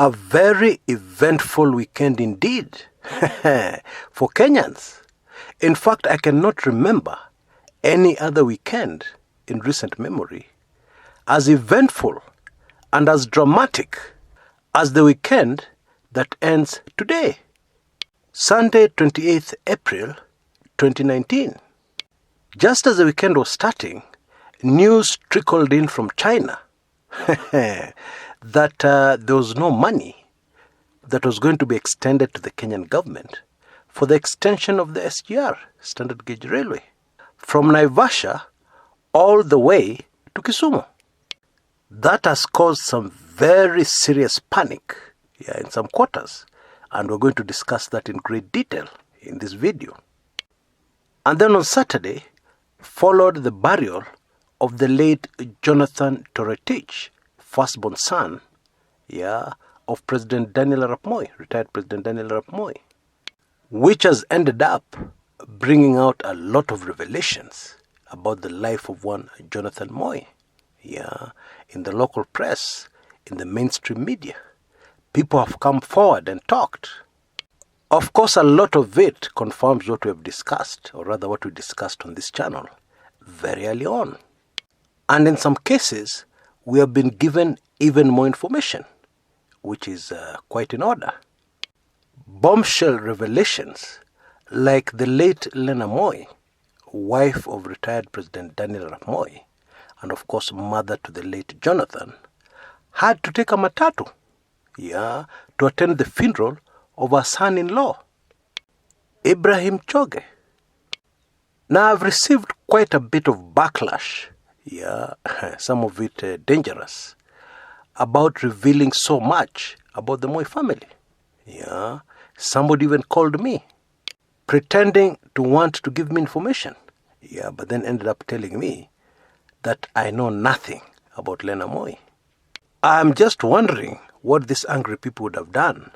A very eventful weekend indeed for Kenyans. In fact, I cannot remember any other weekend in recent memory as eventful and as dramatic as the weekend that ends today, Sunday, 28th April 2019. Just as the weekend was starting, news trickled in from China that there was no money that was going to be extended to the Kenyan government for the extension of the SGR, Standard Gauge Railway, from Naivasha all the way to Kisumu. That has caused some very serious panic in some quarters, and we're going to discuss that in great detail in this video. And then on Saturday followed the burial of the late Jonathan Toretich, firstborn son, of President Daniel Arap Moi, retired President Daniel Arap Moi, which has ended up bringing out a lot of revelations about the life of one Jonathan Moi, in the local press, in the mainstream media. People have come forward and talked. Of course, a lot of it confirms what we have discussed, or rather what we discussed on this channel very early on. And in some cases, we have been given even more information, which is quite in order. Bombshell revelations like the late Lena Moi, wife of retired President Daniel Arap Moi, and of course mother to the late Jonathan, had to take a matatu, to attend the funeral of her son-in-law, Ibrahim Choge. Now, I've received quite a bit of backlash, some of it dangerous, about revealing so much about the Moi family. Somebody even called me, pretending to want to give me information, but then ended up telling me that I know nothing about Lena Moi. I'm just wondering what these angry people would have done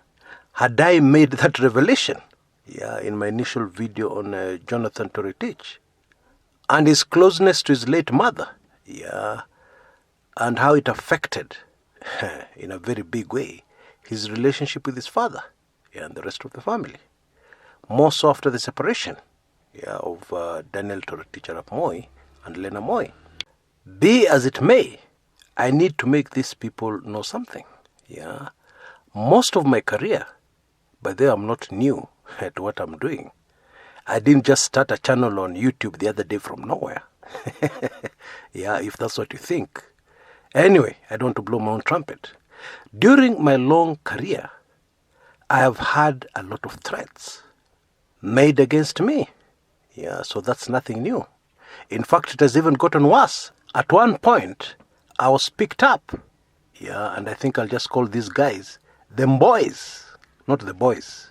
had I made that revelation, in my initial video on Jonathan Toretich and his closeness to his late mother, and how it affected, in a very big way, his relationship with his father, and the rest of the family. More so after the separation, of Daniel Toretich Arap Moi and Lena Moi. Be as it may, I need to make these people know something. Most of my career, by the way, I'm not new to what I'm doing. I didn't just start a channel on YouTube the other day from nowhere. If that's what you think. Anyway, I don't want to blow my own trumpet. During my long career, I have had a lot of threats made against me. So that's nothing new. In fact, it has even gotten worse. At one point, I was picked up. And I think I'll just call these guys them boys, not the boys.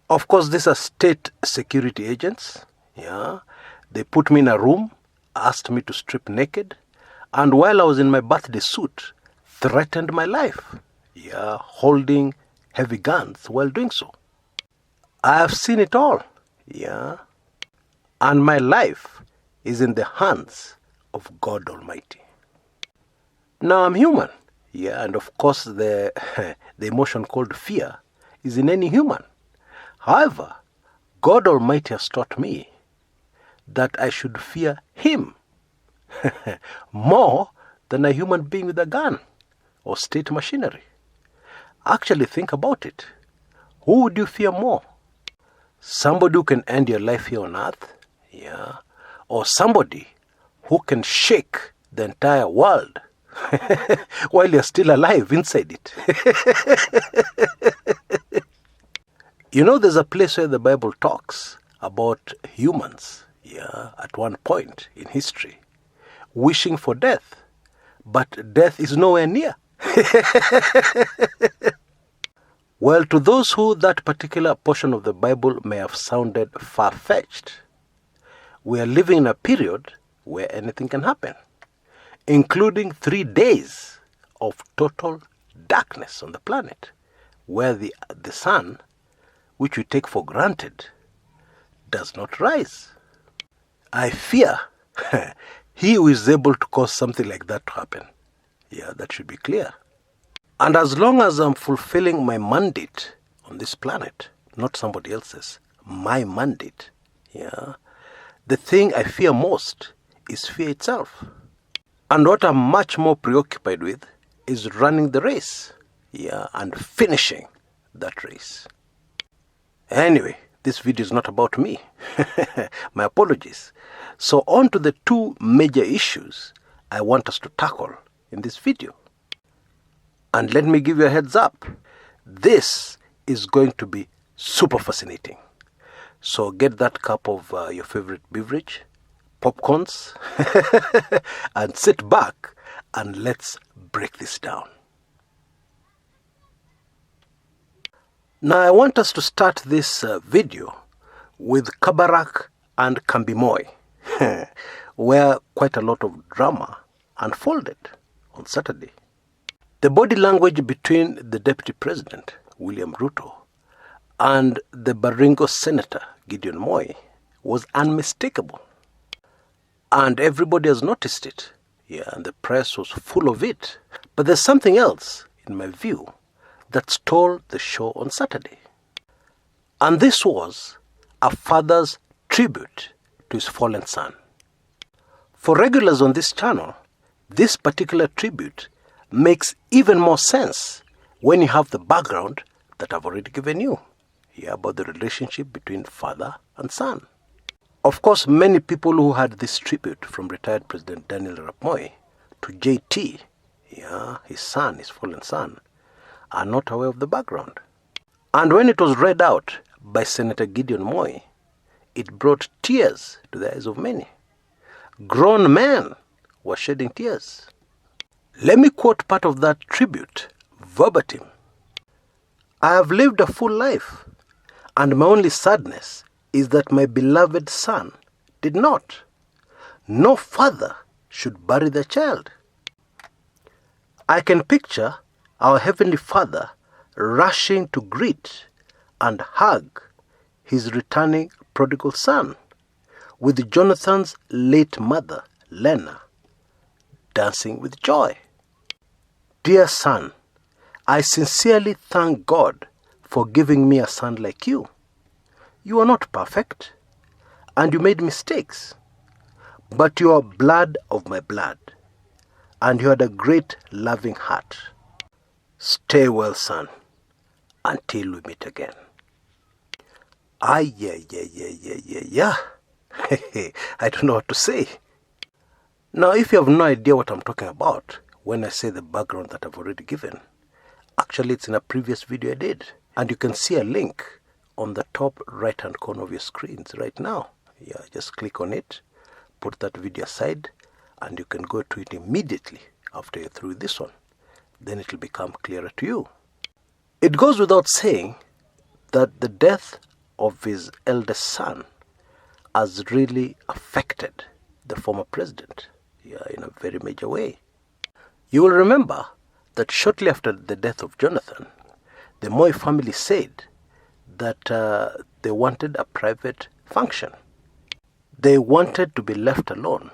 Of course, these are state security agents. They put me in a room, asked me to strip naked, and while I was in my birthday suit, threatened my life, holding heavy guns while doing so. I have seen it all, and my life is in the hands of God Almighty. Now, I'm human, and of course the emotion called fear is in any human. However, God Almighty has taught me that I should fear Him more than a human being with a gun or state machinery. Actually, think about it. Who would you fear more? Somebody who can end your life here on earth, or somebody who can shake the entire world while you're still alive inside it? There's a place where the Bible talks about humans, at one point in history, wishing for death, but death is nowhere near. Well, to those who that particular portion of the Bible may have sounded far-fetched, we are living in a period where anything can happen, including 3 days of total darkness on the planet, where the sun, which we take for granted, does not rise. I fear he who is able to cause something like that to happen. That should be clear. And as long as I'm fulfilling my mandate on this planet, not somebody else's, my mandate, the thing I fear most is fear itself. And what I'm much more preoccupied with is running the race, and finishing that race. Anyway, this video is not about me. My apologies. So on to the two major issues I want us to tackle in this video. And let me give you a heads up. This is going to be super fascinating. So get that cup of your favorite beverage, popcorns, and sit back and let's break this down. Now I want us to start this video with Kabarak and Kambimoi, where quite a lot of drama unfolded on Saturday. The body language between the Deputy President, William Ruto, and the Baringo Senator, Gideon Moi, was unmistakable. And everybody has noticed it. And the press was full of it. But there's something else, in my view, that stole the show on Saturday. And this was a father's tribute to his fallen son. For regulars on this channel, this particular tribute makes even more sense when you have the background that I've already given you, about the relationship between father and son. Of course, many people who had this tribute from retired President Daniel Arap Moi to JT, his son, his fallen son, are not aware of the background. And when it was read out by Senator Gideon Moi, it brought tears to the eyes of many. Grown men were shedding tears. Let me quote part of that tribute, verbatim. "I have lived a full life, and my only sadness is that my beloved son did not. No father should bury their child. I can picture our Heavenly Father rushing to greet and hug his returning prodigal son, with Jonathan's late mother, Lena, dancing with joy. Dear son, I sincerely thank God for giving me a son like you. You are not perfect, and you made mistakes, but you are blood of my blood, and you had a great loving heart. Stay well, son, until we meet again." Yeah. I don't know what to say. Now, if you have no idea what I'm talking about when I say the background that I've already given, actually it's in a previous video I did. And you can see a link on the top right-hand corner of your screens right now. Just click on it, put that video aside, and you can go to it immediately after you're through this one. Then it will become clearer to you. It goes without saying that the death of his eldest son has really affected the former president, in a very major way. You will remember that shortly after the death of Jonathan, the Moi family said that they wanted a private function. They wanted to be left alone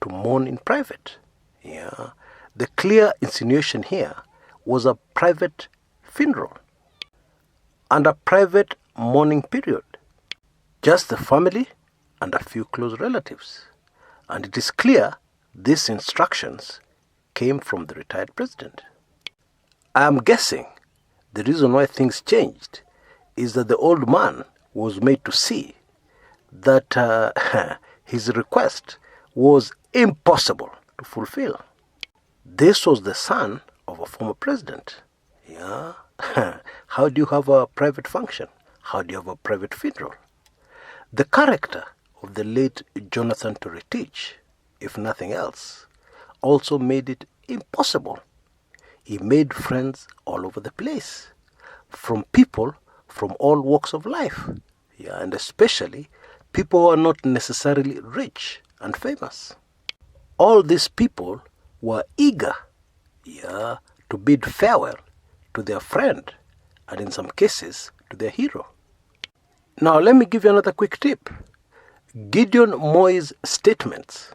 to mourn in private. The clear insinuation here was a private funeral and a private mourning period. Just the family and a few close relatives. And it is clear these instructions came from the retired president. I am guessing the reason why things changed is that the old man was made to see that his request was impossible to fulfill. This was the son of a former president. How do you have a private function? How do you have a private funeral? The character of the late Jonathan Toretich, if nothing else, also made it impossible. He made friends all over the place, from people from all walks of life, and especially people who are not necessarily rich and famous. All these people were eager, to bid farewell to their friend, and in some cases, to their hero. Now, let me give you another quick tip. Gideon Moi's statements,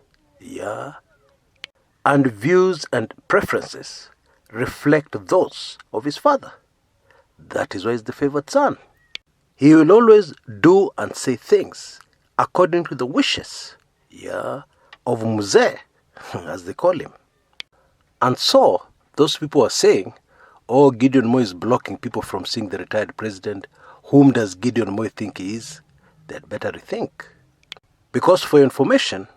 and views and preferences reflect those of his father. That is why he's the favored son. He will always do and say things according to the wishes, of Mzee, as they call him. And so, those people are saying, oh, Gideon Moi is blocking people from seeing the retired president. Whom does Gideon Moi think he is? They'd better rethink. Because for your information,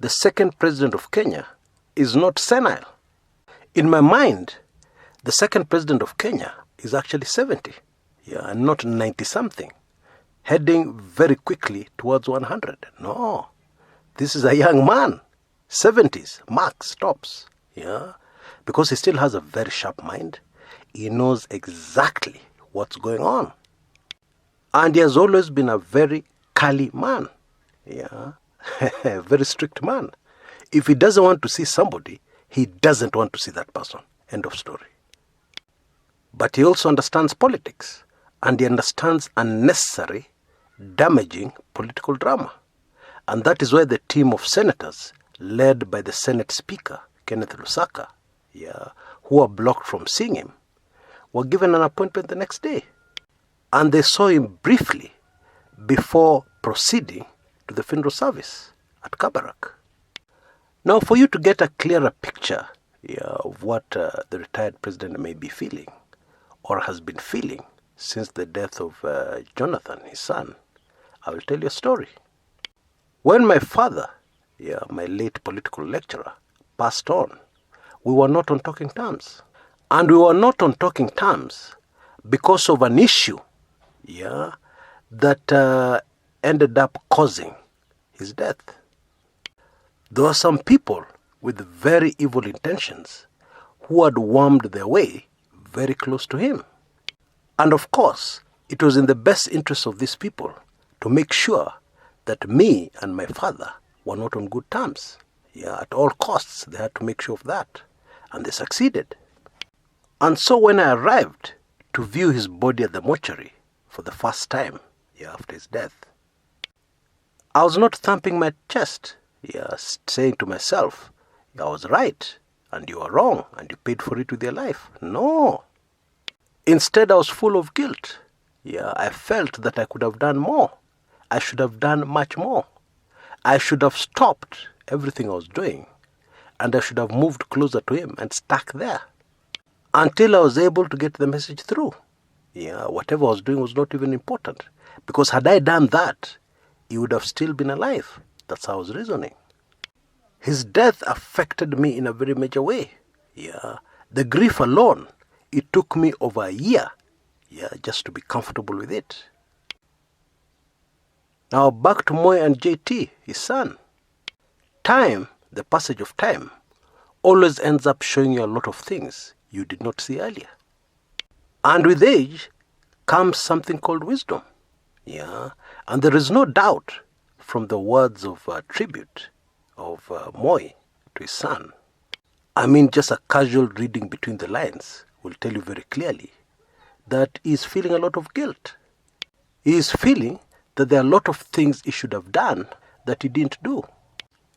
the second president of Kenya is not senile. In my mind, the second president of Kenya is actually 70, and not 90-something, heading very quickly towards 100. No, this is a young man, 70s, max, tops, because he still has a very sharp mind. He knows exactly what's going on. And he has always been a very curly man, a very strict man. If he doesn't want to see somebody, he doesn't want to see that person. End of story. But he also understands politics, and he understands unnecessary, damaging political drama. And that is why the team of senators, led by the Senate Speaker, Kenneth Lusaka, who were blocked from seeing him, were given an appointment the next day. And they saw him briefly before proceeding to the funeral service at Kabarak. Now, for you to get a clearer picture of what the retired president may be feeling, or has been feeling since the death of Jonathan, his son, I will tell you a story. When my father, my late political lecturer, passed on, we were not on talking terms. And we were not on talking terms because of an issue, that ended up causing his death. There were some people with very evil intentions who had wormed their way very close to him. And of course, it was in the best interest of these people to make sure that me and my father were not on good terms. At all costs, they had to make sure of that. And they succeeded. And so when I arrived to view his body at the mortuary for the first time, after his death, I was not thumping my chest, saying to myself, I was right, and you are wrong, and you paid for it with your life. No. Instead, I was full of guilt. I felt that I could have done more. I should have done much more. I should have stopped everything I was doing, and I should have moved closer to him and stuck there until I was able to get the message through. Whatever I was doing was not even important, because had I done that, he would have still been alive. That's how I was reasoning. His death affected me in a very major way. The grief alone, it took me over a year, just to be comfortable with it. Now back to Moi and JT, his son. Time, the passage of time, always ends up showing you a lot of things you did not see earlier. And with age comes something called wisdom. And there is no doubt from the words of tribute of Moi to his son. I mean, just a casual reading between the lines will tell you very clearly that he is feeling a lot of guilt. He is feeling that there are a lot of things he should have done that he didn't do.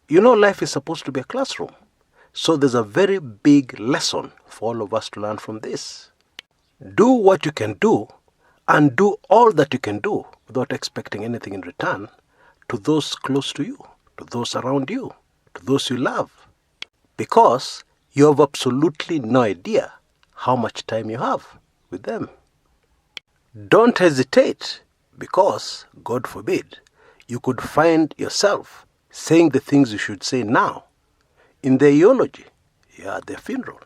Life is supposed to be a classroom. So there's a very big lesson for all of us to learn from this. Do what you can do, and do all that you can do without expecting anything in return to those close to you, to those around you, to those you love. Because you have absolutely no idea how much time you have with them. Don't hesitate, because, God forbid, you could find yourself saying the things you should say now in their eulogy, at their funeral.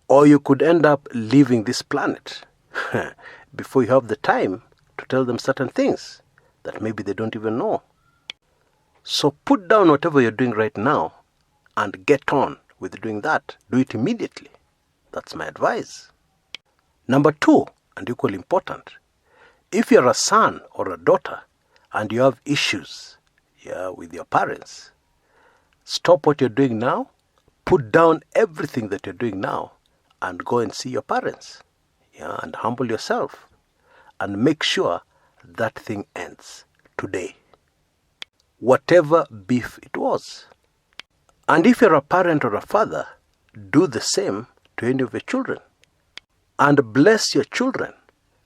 Or you could end up leaving this planet before you have the time to tell them certain things that maybe they don't even know. So put down whatever you're doing right now and get on with doing that. Do it immediately. That's my advice. Number 2, and equally important, if you're a son or a daughter and you have issues with your parents, stop what you're doing now, put down everything that you're doing now, and go and see your parents. And humble yourself. And make sure that thing ends today. Whatever beef it was. And if you're a parent or a father, do the same to any of your children. And bless your children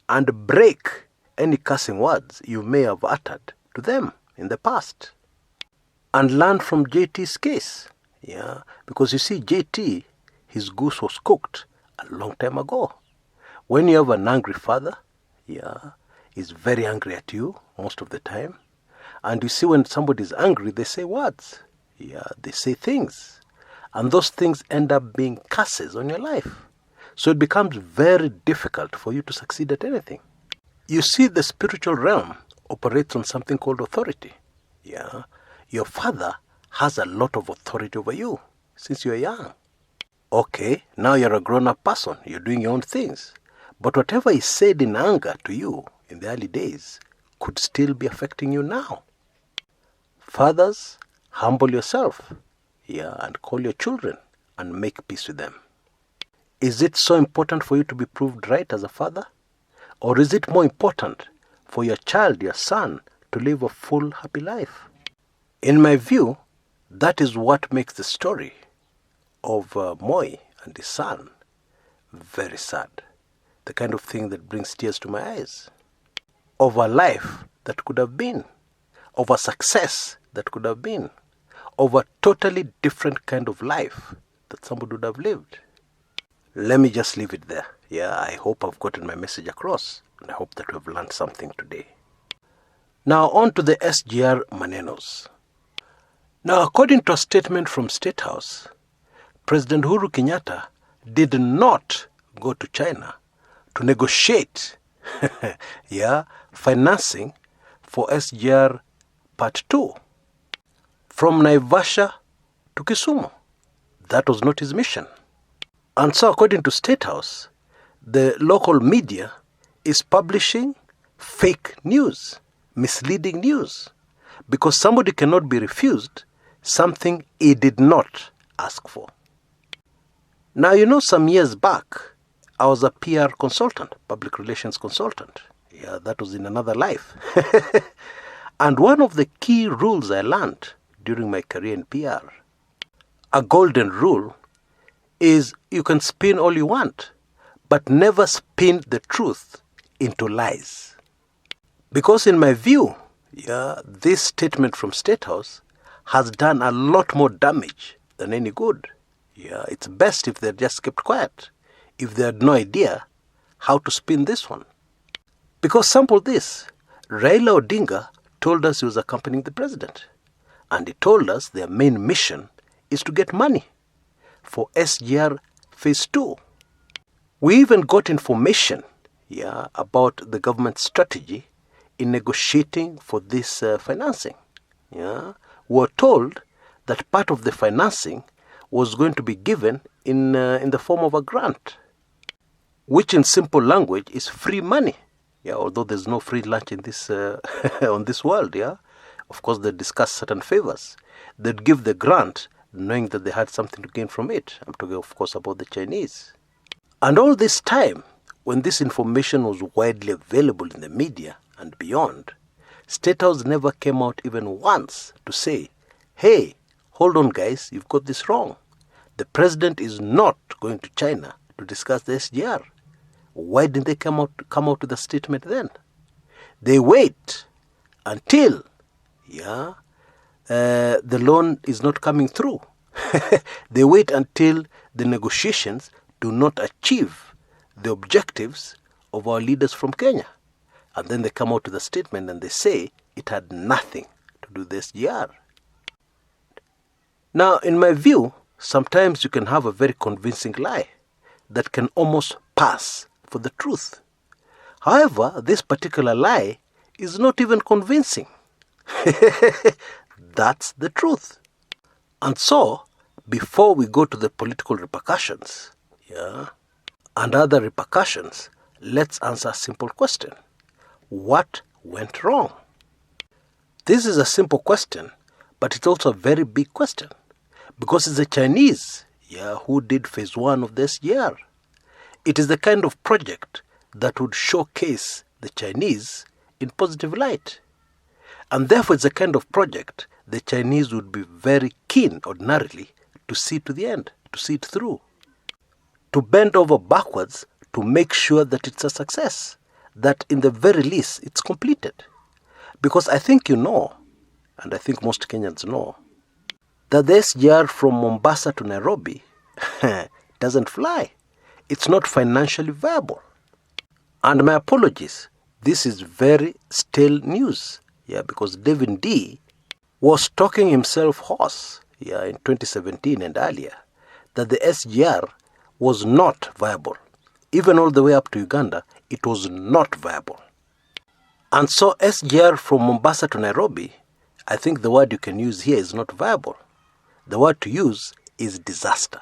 and break any cursing words you may have uttered to them in the past. And learn from JT's case. Yeah, because you see, JT, his goose was cooked a long time ago. When you have an angry father, yeah, he's very angry at you most of the time. And you see, when somebody is angry, they say words. Yeah, they say things. And those things end up being curses on your life. So it becomes very difficult for you to succeed at anything. You see, the spiritual realm operates on something called authority. Yeah, your father has a lot of authority over you since you're young. Okay, now you're a grown-up person. You're doing your own things. But whatever is said in anger to you in the early days could still be affecting you now. Fathers, humble yourself, and call your children and make peace with them. Is it so important for you to be proved right as a father? Or is it more important for your child, your son, to live a full, happy life? In my view, that is what makes the story of Moi and his son very sad. The kind of thing that brings tears to my eyes. Of a life that could have been. Of a success that could have been. Of a totally different kind of life that somebody would have lived. Let me just leave it there. I hope I've gotten my message across. And I hope that we've learned something today. Now on to the SGR Manenos. Now, according to a statement from State House, President Uhuru Kenyatta did not go to China to negotiate financing for SGR Part 2 from Naivasha to Kisumu. That was not his mission. And so, according to State House, the local media is publishing fake news, misleading news, because somebody cannot be refused something he did not ask for. Now, some years back, I was a PR consultant, public relations consultant. That was in another life. And one of the key rules I learned during my career in PR, a golden rule, is you can spin all you want, but never spin the truth into lies. Because in my view, this statement from State House has done a lot more damage than any good. It's best if they just kept quiet, if they had no idea how to spin this one. Because sample this, Raila Odinga told us he was accompanying the president. And he told us their main mission is to get money for SGR Phase 2. We even got information about the government strategy in negotiating for this financing. We were told that part of the financing was going to be given in the form of a grant, which in simple language is free money. Although there's no free lunch in this on this world. Of course, they discuss certain favors. They'd give the grant knowing that they had something to gain from it. I'm talking, of course, about the Chinese. And all this time, when this information was widely available in the media and beyond, State House never came out even once to say, hey, hold on guys, you've got this wrong. The president is not going to China to discuss the SGR. Why didn't they come out with a statement then? They wait until the loan is not coming through. They wait until the negotiations do not achieve the objectives of our leaders from Kenya. And then they come out with a statement and they say it had nothing to do with the SGR. Now, in my view, sometimes you can have a very convincing lie that can almost pass for the truth. However, this particular lie is not even convincing. That's the truth. And so, before we go to the political repercussions, and other repercussions, let's answer a simple question. What went wrong? This is a simple question, but it's also a very big question. Because it's the Chinese who did phase 1 of the SGR. It is the kind of project that would showcase the Chinese in positive light. And therefore it's the kind of project the Chinese would be very keen ordinarily to see to the end, to see it through. to bend over backwards to make sure that it's a success, that in the very least it's completed. Because I think you know, and I think most Kenyans know, that the SGR from Mombasa to Nairobi doesn't fly. It's not financially viable. And my apologies, this is very stale news, because David D was talking himself hoarse, in 2017 and earlier, that the SGR was not viable. Even all the way up to Uganda, it was not viable. And so SGR from Mombasa to Nairobi, I think the word you can use here is not viable. The word to use is disaster.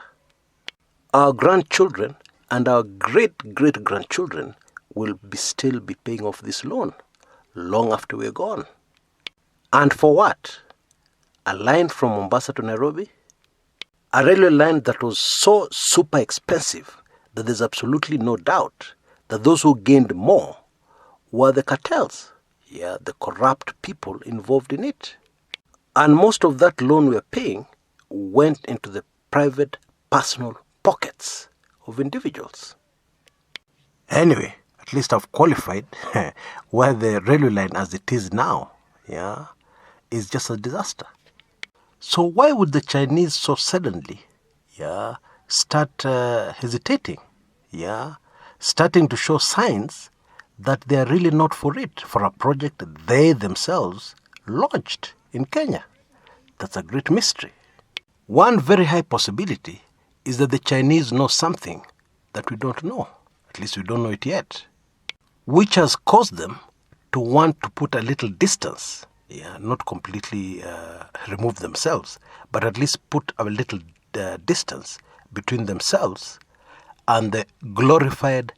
Our grandchildren and our great-great-grandchildren will still be paying off this loan long after we're gone. And for what? A line from Mombasa to Nairobi? A railway line that was so super expensive that there's absolutely no doubt that those who gained more were the cartels, the corrupt people involved in it. And most of that loan we're paying went into the private, personal pockets of individuals. Anyway, at least I've qualified where the railway line as it is now, is just a disaster. So why would the Chinese so suddenly, start hesitating, starting to show signs that they are really not for it, for a project they themselves launched in Kenya? That's a great mystery. One very high possibility is that the Chinese know something that we don't know. At least we don't know it yet, which has caused them to want to put a little distance, not completely remove themselves, but at least put a little distance between themselves and the glorified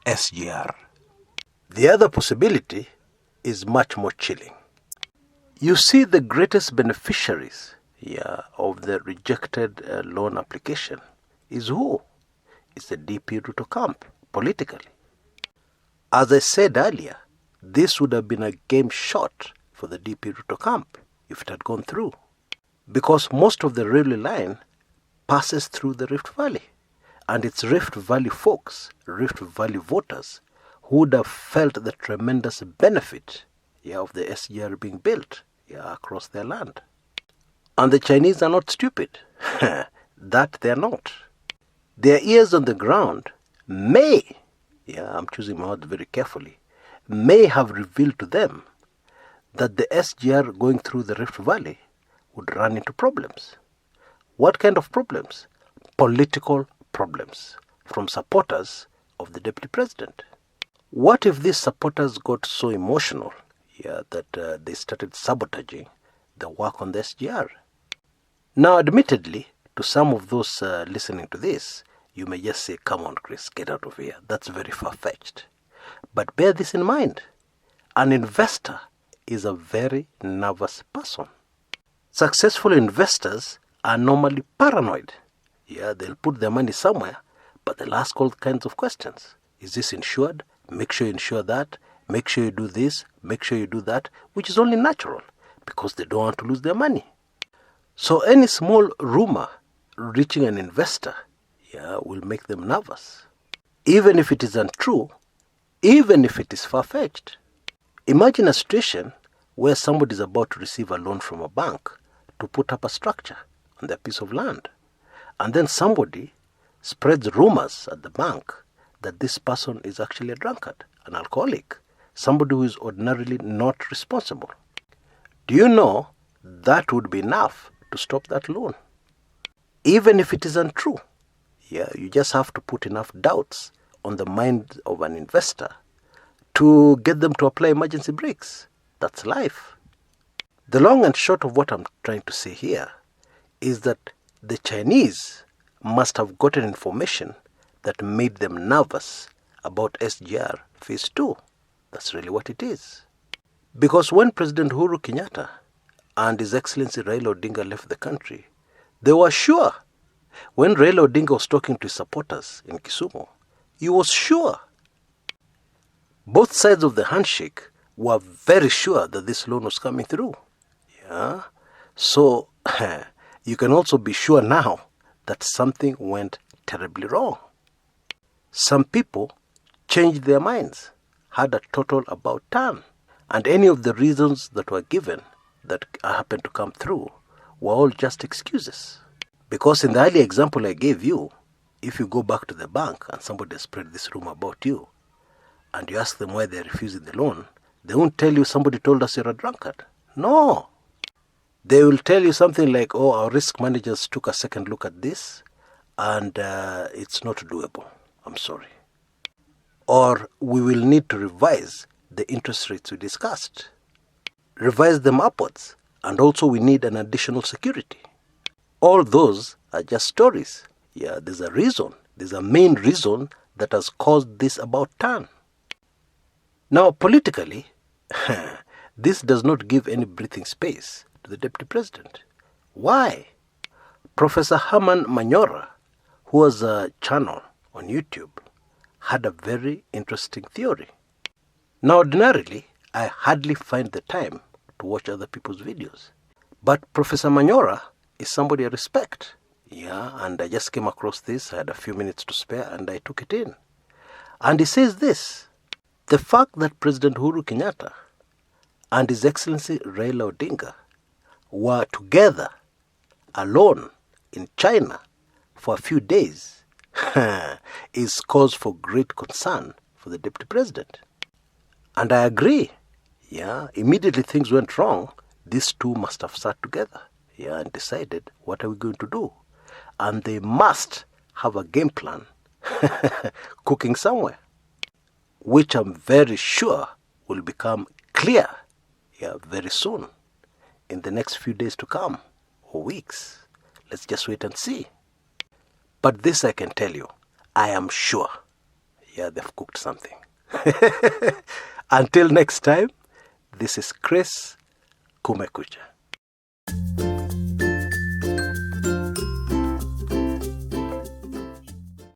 SGR. The other possibility is much more chilling. You see, the greatest beneficiaries of the rejected loan application is who? It's the DP Ruto camp, politically. As I said earlier, this would have been a game shot for the DP Ruto camp if it had gone through, because most of the railway line passes through the Rift Valley, and it's Rift Valley folks, Rift Valley voters, who would have felt the tremendous benefit of the SGR being built across their land. And the Chinese are not stupid. That they're not. Their ears on the ground may, I'm choosing my words very carefully, may have revealed to them that the SGR going through the Rift Valley would run into problems. What kind of problems? Political problems from supporters of the deputy president. What if these supporters got so emotional that they started sabotaging the work on the SGR? Now, admittedly, to some of those listening to this, you may just say, come on, Chris, get out of here. That's very far-fetched. But bear this in mind. An investor is a very nervous person. Successful investors are normally paranoid. They'll put their money somewhere, but they'll ask all kinds of questions. Is this insured? Make sure you insure that. Make sure you do this. Make sure you do that, which is only natural because they don't want to lose their money. So any small rumor reaching an investor will make them nervous. Even if it is untrue, even if it is far-fetched. Imagine a situation where somebody is about to receive a loan from a bank to put up a structure on their piece of land. And then somebody spreads rumors at the bank that this person is actually a drunkard, an alcoholic, somebody who is ordinarily not responsible. Do you know that would be enough to stop that loan? Even if it is untrue, you just have to put enough doubts on the mind of an investor to get them to apply emergency brakes. That's life. The long and short of what I'm trying to say here is that the Chinese must have gotten information that made them nervous about SGR Phase 2. That's really what it is. Because when President Uhuru Kenyatta and His Excellency Raila Odinga left the country, they were sure. When Raila Odinga was talking to his supporters in Kisumu, he was sure. Both sides of the handshake were very sure that this loan was coming through. So you can also be sure now that something went terribly wrong. Some people changed their minds, had a total about turn, and any of the reasons that were given that happened to come through were all just excuses. Because in the earlier example I gave you, if you go back to the bank and somebody spread this rumor about you, and you ask them why they're refusing the loan, they won't tell you somebody told us you're a drunkard. No. They will tell you something like, oh, our risk managers took a second look at this, and it's not doable. I'm sorry. Or we will need to revise the interest rates we discussed. Revise them upwards. And also we need an additional security. All those are just stories. Yeah, there's a reason. There's a main reason that has caused this about turn. Now, politically, this does not give any breathing space to the Deputy President. Why? Professor Herman Manyora, who has a channel on YouTube, had a very interesting theory. Now, ordinarily, I hardly find the time to watch other people's videos. But Professor Manyora is somebody I respect. Yeah, and I just came across this. I had a few minutes to spare and I took it in. And he says this: the fact that President Uhuru Kenyatta and His Excellency Raila Odinga were together, alone, in China for a few days is cause for great concern for the Deputy President. And I agree. Yeah, immediately things went wrong. These two must have sat together, yeah, and decided, what are we going to do? And they must have a game plan cooking somewhere, which I'm very sure will become clear, yeah, very soon, in the next few days to come, or weeks. Let's just wait and see. But this I can tell you, I am sure, yeah, they've cooked something. Until next time, this is Chris Kumekucha.